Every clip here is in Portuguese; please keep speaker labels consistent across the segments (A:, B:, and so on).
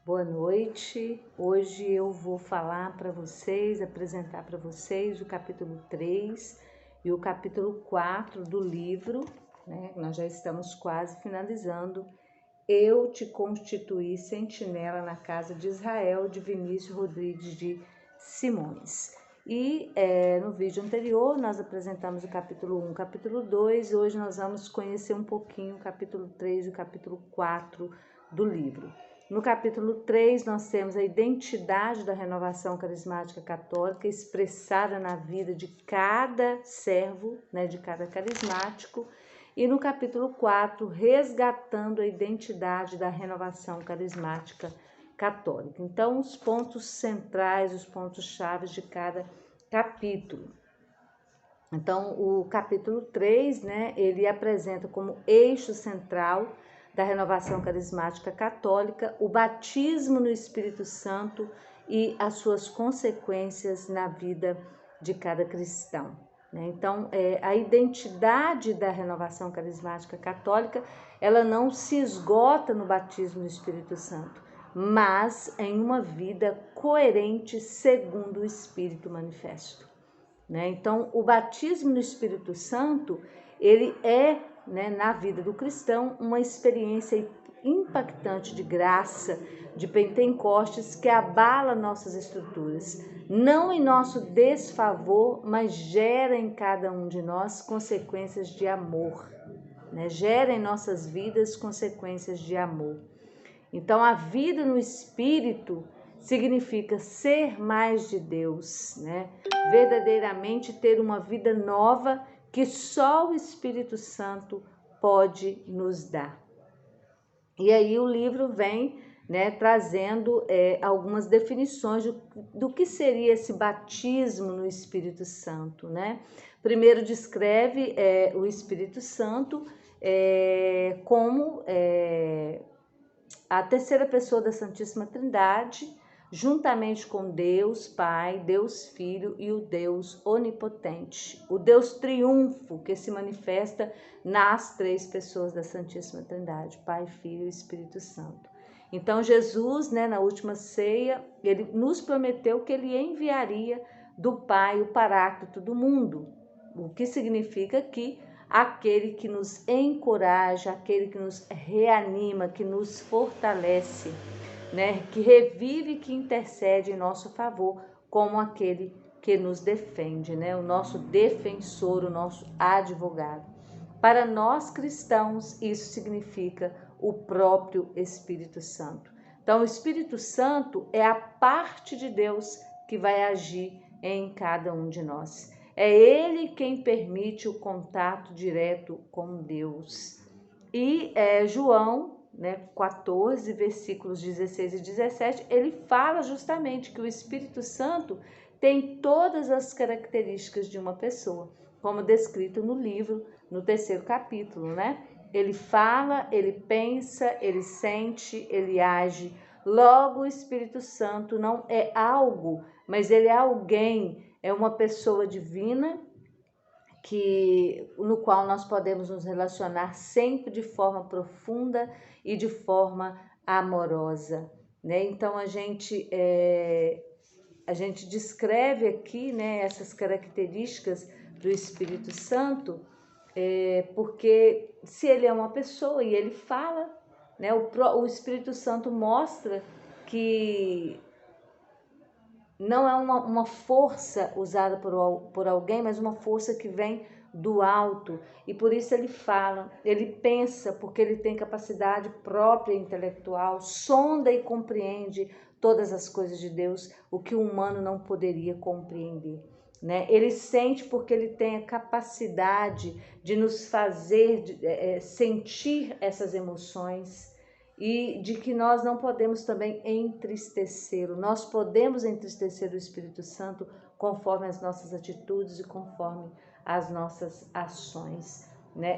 A: Boa noite. Hoje eu vou falar para vocês, apresentar para vocês o capítulo 3 e o capítulo 4 do livro, né? Nós já estamos quase finalizando. Eu te constituí sentinela na casa de Israel, de Vinícius Rodrigues de Simões. E no vídeo anterior nós apresentamos o capítulo 1, capítulo 2. Hoje nós vamos conhecer um pouquinho o capítulo 3 e o capítulo 4 do livro. No capítulo 3, nós temos a identidade da renovação carismática católica expressada na vida de cada servo, né, de cada carismático. E no capítulo 4, resgatando a identidade da renovação carismática católica. Então, os pontos centrais, os pontos chaves de cada capítulo. Então, o capítulo 3, né, ele apresenta como eixo central da renovação carismática católica o batismo no Espírito Santo e as suas consequências na vida de cada cristão. Então, a identidade da renovação carismática católica, ela não se esgota no batismo no Espírito Santo, mas em uma vida coerente segundo o Espírito manifesto. Então, o batismo no Espírito Santo, ele é, na vida do cristão, uma experiência impactante de graça, de Pentecostes, que abala nossas estruturas, não em nosso desfavor, mas gera em cada um de nós consequências de amor, gera em nossas vidas consequências de amor. Então, a vida no Espírito significa ser mais de Deus, verdadeiramente ter uma vida nova que só o Espírito Santo pode nos dar. E aí o livro vem, trazendo algumas definições do que seria esse batismo no Espírito Santo, Primeiro descreve o Espírito Santo como a terceira pessoa da Santíssima Trindade, juntamente com Deus Pai, Deus Filho e o Deus Onipotente, o Deus triunfo que se manifesta nas três pessoas da Santíssima Trindade, Pai, Filho e Espírito Santo. Então Jesus, na última ceia, ele nos prometeu que ele enviaria do Pai o Paráclito do mundo, o que significa que aquele que nos encoraja, aquele que nos reanima, que nos fortalece, que revive, que intercede em nosso favor, como aquele que nos defende, o nosso defensor, o nosso advogado. Para nós cristãos, isso significa o próprio Espírito Santo. Então, o Espírito Santo é a parte de Deus que vai agir em cada um de nós. É Ele quem permite o contato direto com Deus. E João 14, versículos 16 e 17, ele fala justamente que o Espírito Santo tem todas as características de uma pessoa, como descrito no livro, no 3º capítulo, Ele fala, ele pensa, ele sente, ele age. Logo, o Espírito Santo não é algo, mas ele é alguém, é uma pessoa divina no qual nós podemos nos relacionar sempre de forma profunda e de forma amorosa, Então a gente descreve aqui, essas características do Espírito Santo, porque se ele é uma pessoa e ele fala, o Espírito Santo mostra que não é uma força usada por alguém, mas uma força que vem do alto. E por isso ele fala, ele pensa, porque ele tem capacidade própria intelectual, sonda e compreende todas as coisas de Deus, o que o humano não poderia compreender. Ele sente porque ele tem a capacidade de nos fazer sentir essas emoções, e de que nós não podemos também entristecê-lo. Nós podemos entristecer o Espírito Santo conforme as nossas atitudes e conforme as nossas ações.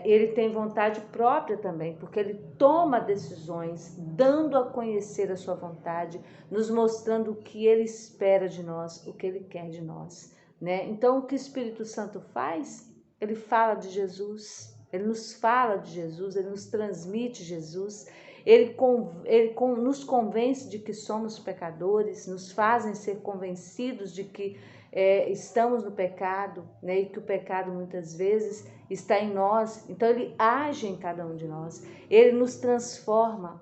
A: Ele tem vontade própria também, porque ele toma decisões, dando a conhecer a sua vontade, nos mostrando o que ele espera de nós, o que ele quer de nós. Então, o que o Espírito Santo faz? Ele fala de Jesus, ele nos fala de Jesus, ele nos transmite Jesus. nos convence de que somos pecadores, nos fazem ser convencidos de que estamos no pecado, né? E que o pecado muitas vezes está em nós. Então ele age em cada um de nós, ele nos transforma,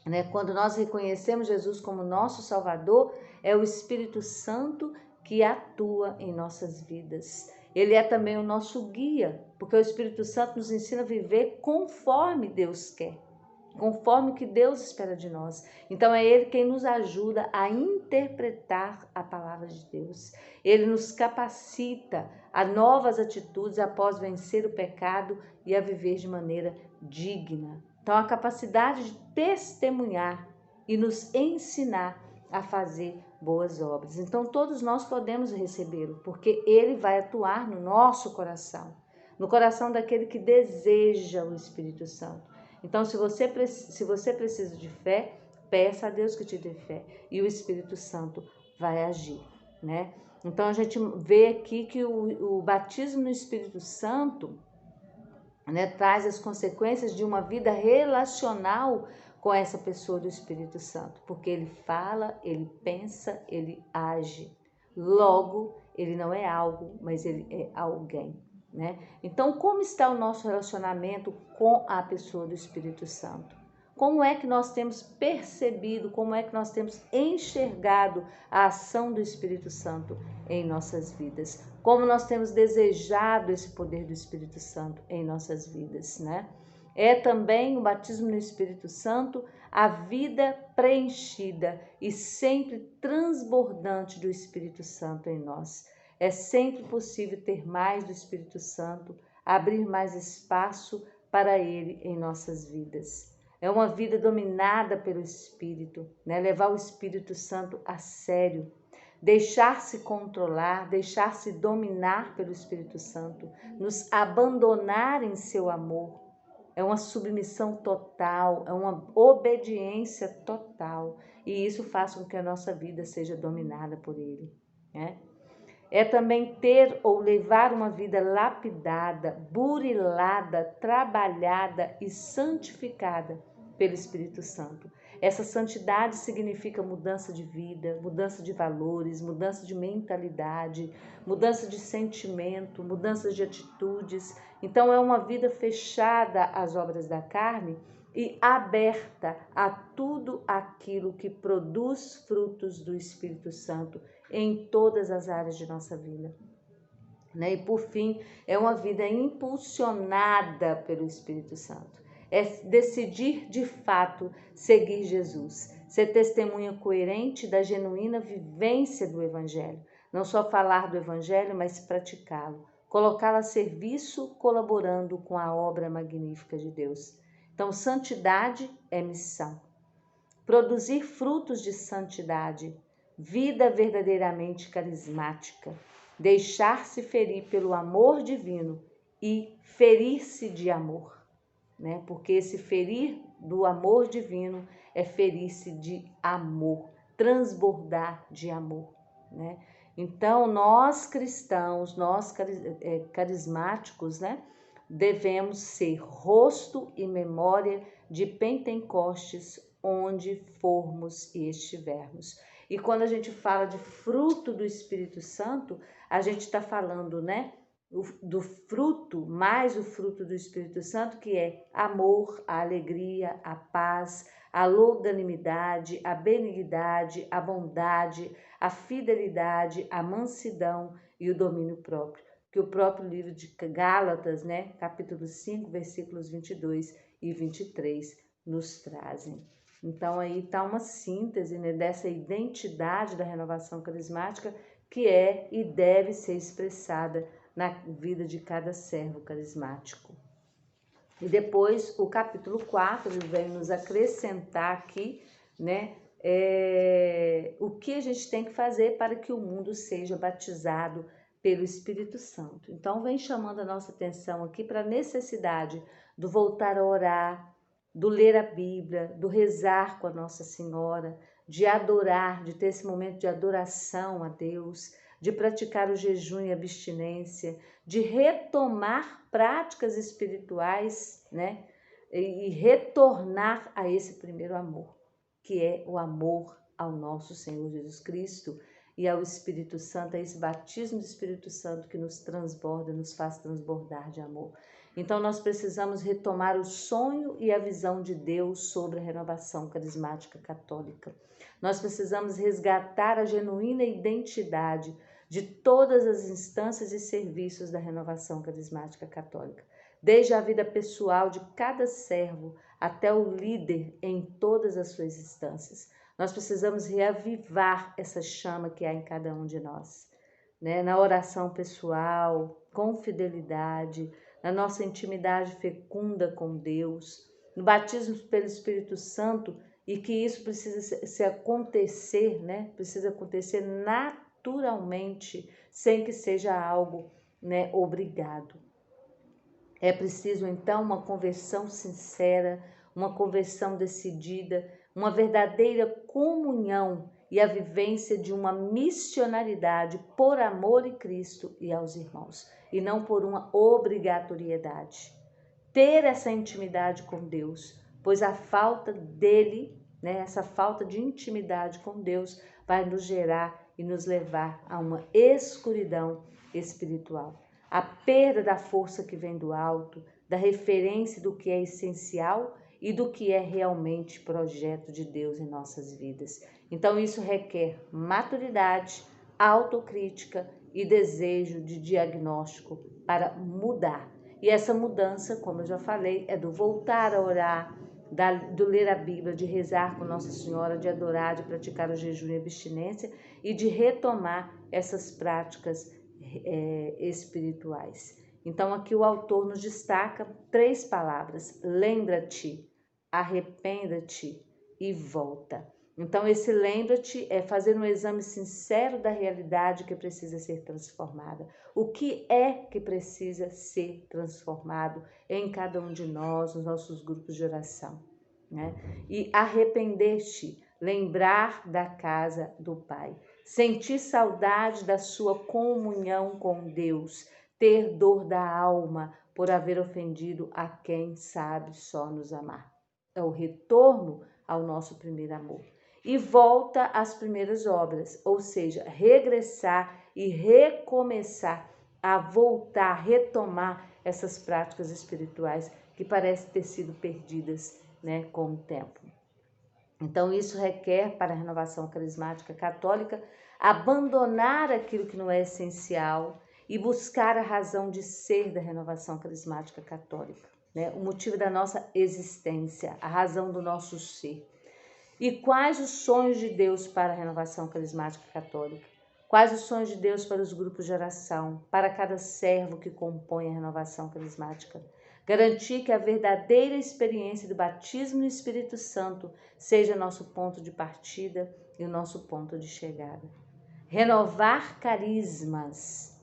A: né? Quando nós reconhecemos Jesus como nosso Salvador, é o Espírito Santo que atua em nossas vidas. Ele é também o nosso guia, porque o Espírito Santo nos ensina a viver conforme Deus quer, conforme o que Deus espera de nós. Então é Ele quem nos ajuda a interpretar a palavra de Deus. Ele nos capacita a novas atitudes após vencer o pecado e a viver de maneira digna. Então a capacidade de testemunhar e nos ensinar a fazer boas obras. Então todos nós podemos recebê-lo, porque Ele vai atuar no nosso coração, no coração daquele que deseja o Espírito Santo. Então, se você precisa de fé, peça a Deus que te dê fé e o Espírito Santo vai agir, né? Então, a gente vê aqui que o batismo no Espírito Santo, né, traz as consequências de uma vida relacional com essa pessoa do Espírito Santo, porque ele fala, ele pensa, ele age. Logo, ele não é algo, mas ele é alguém, né? Então, como está o nosso relacionamento com a pessoa do Espírito Santo? Como é que nós temos percebido, como é que nós temos enxergado a ação do Espírito Santo em nossas vidas? Como nós temos desejado esse poder do Espírito Santo em nossas vidas, né? É também o batismo no Espírito Santo, a vida preenchida e sempre transbordante do Espírito Santo em nós. É sempre possível ter mais do Espírito Santo, abrir mais espaço para Ele em nossas vidas. É uma vida dominada pelo Espírito, né? Levar o Espírito Santo a sério, deixar-se controlar, deixar-se dominar pelo Espírito Santo, nos abandonar em seu amor. É uma submissão total, é uma obediência total. E isso faz com que a nossa vida seja dominada por Ele, né? É também ter ou levar uma vida lapidada, burilada, trabalhada e santificada pelo Espírito Santo. Essa santidade significa mudança de vida, mudança de valores, mudança de mentalidade, mudança de sentimento, mudança de atitudes. Então é uma vida fechada às obras da carne e aberta a tudo aquilo que produz frutos do Espírito Santo em todas as áreas de nossa vida, né? E por fim, é uma vida impulsionada pelo Espírito Santo. É decidir de fato seguir Jesus, ser testemunha coerente da genuína vivência do Evangelho. Não só falar do Evangelho, mas praticá-lo, colocá-lo a serviço, colaborando com a obra magnífica de Deus. Então, santidade é missão. Produzir frutos de santidade, vida verdadeiramente carismática, deixar-se ferir pelo amor divino e ferir-se de amor, né? Porque esse ferir do amor divino é ferir-se de amor, transbordar de amor, né? Então, nós cristãos, nós carismáticos, né, devemos ser rosto e memória de Pentecostes onde formos e estivermos. E quando a gente fala de fruto do Espírito Santo, a gente está falando, né, do fruto, mais o fruto do Espírito Santo, que é amor, a alegria, a paz, a longanimidade, a benignidade, a bondade, a fidelidade, a mansidão e o domínio próprio. Que o próprio livro de Gálatas, né, capítulo 5, versículos 22 e 23, nos trazem. Então, aí está uma síntese, né, dessa identidade da renovação carismática que é e deve ser expressada na vida de cada servo carismático. E depois, o capítulo 4 vem nos acrescentar aqui, né, o que a gente tem que fazer para que o mundo seja batizado pelo Espírito Santo. Então, vem chamando a nossa atenção aqui para a necessidade do voltar a orar, do ler a Bíblia, do rezar com a Nossa Senhora, de adorar, de ter esse momento de adoração a Deus, de praticar o jejum e a abstinência, de retomar práticas espirituais, né, e retornar a esse primeiro amor, que é o amor ao nosso Senhor Jesus Cristo e ao Espírito Santo, a esse batismo do Espírito Santo que nos transborda, nos faz transbordar de amor. Então nós precisamos retomar o sonho e a visão de Deus sobre a renovação carismática católica. Nós precisamos resgatar a genuína identidade de todas as instâncias e serviços da renovação carismática católica, desde a vida pessoal de cada servo até o líder em todas as suas instâncias. Nós precisamos reavivar essa chama que há em cada um de nós, né? Na oração pessoal, com fidelidade, na nossa intimidade fecunda com Deus, no batismo pelo Espírito Santo, e que isso precisa se acontecer, né? Precisa acontecer naturalmente, sem que seja algo, né, obrigado. É preciso então uma conversão sincera, uma conversão decidida, uma verdadeira comunhão e a vivência de uma missionaridade por amor a Cristo e aos irmãos, e não por uma obrigatoriedade. Ter essa intimidade com Deus, pois a falta dele, né, essa falta de intimidade com Deus vai nos gerar e nos levar a uma escuridão espiritual. A perda da força que vem do alto, da referência do que é essencial e do que é realmente projeto de Deus em nossas vidas. Então isso requer maturidade, autocrítica e desejo de diagnóstico para mudar. E essa mudança, como eu já falei, é do voltar a orar, do ler a Bíblia, de rezar com Nossa Senhora, de adorar, de praticar o jejum e a abstinência e de retomar essas práticas espirituais. Então aqui o autor nos destaca 3 palavras: lembra-te, arrependa-te e volta. Então esse lembra-te é fazer um exame sincero da realidade que precisa ser transformada. O que é que precisa ser transformado em cada um de nós, nos nossos grupos de oração, né? E arrepender-te, lembrar da casa do Pai, sentir saudade da sua comunhão com Deus, ter dor da alma por haver ofendido a quem sabe só nos amar. É o retorno ao nosso primeiro amor. E volta às primeiras obras, ou seja, regressar e recomeçar a voltar, retomar essas práticas espirituais que parecem ter sido perdidas, né, com o tempo. Então isso requer, para a renovação carismática católica, abandonar aquilo que não é essencial e buscar a razão de ser da renovação carismática católica, né? O motivo da nossa existência, a razão do nosso ser. E quais os sonhos de Deus para a renovação carismática católica? Quais os sonhos de Deus para os grupos de oração, para cada servo que compõe a renovação carismática? Garantir que a verdadeira experiência do batismo no Espírito Santo seja nosso ponto de partida e o nosso ponto de chegada. Renovar carismas,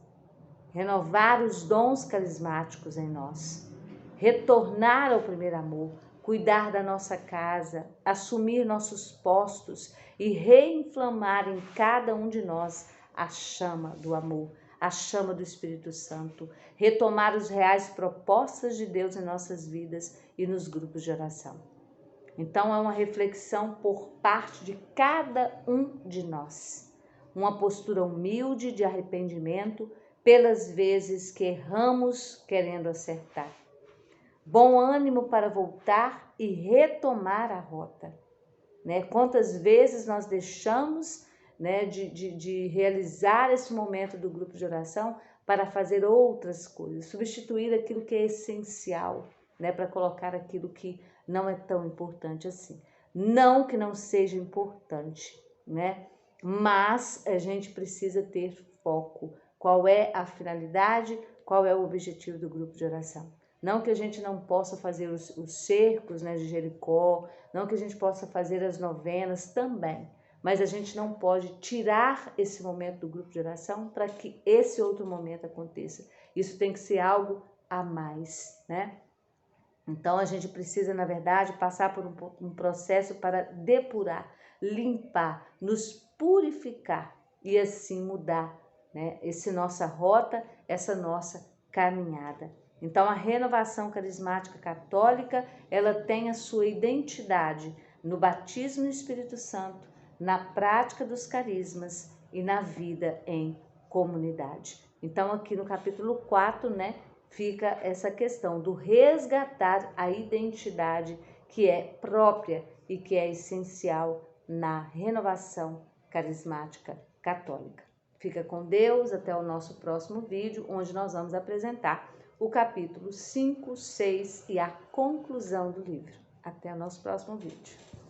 A: renovar os dons carismáticos em nós. Retornar ao primeiro amor, cuidar da nossa casa, assumir nossos postos e reinflamar em cada um de nós a chama do amor, a chama do Espírito Santo, retomar os reais propostas de Deus em nossas vidas e nos grupos de oração. Então é uma reflexão por parte de cada um de nós, uma postura humilde de arrependimento pelas vezes que erramos querendo acertar. Bom ânimo para voltar e retomar a rota, né? Quantas vezes nós deixamos, né, de realizar esse momento do grupo de oração para fazer outras coisas, substituir aquilo que é essencial, né, para colocar aquilo que não é tão importante assim. Não que não seja importante, né? Mas a gente precisa ter foco. Qual é a finalidade? Qual é o objetivo do grupo de oração? Não que a gente não possa fazer os cercos, né, de Jericó, não que a gente possa fazer as novenas também, mas a gente não pode tirar esse momento do grupo de oração para que esse outro momento aconteça. Isso tem que ser algo a mais, né? Então a gente precisa, na verdade, passar por um processo para depurar, limpar, nos purificar e assim mudar, né, essa nossa rota, essa nossa caminhada. Então, a renovação carismática católica, ela tem a sua identidade no batismo no Espírito Santo, na prática dos carismas e na vida em comunidade. Então, aqui no capítulo 4, né, fica essa questão do resgatar a identidade que é própria e que é essencial na renovação carismática católica. Fica com Deus, até o nosso próximo vídeo, onde nós vamos apresentar o capítulo 5, 6 e a conclusão do livro. Até o nosso próximo vídeo.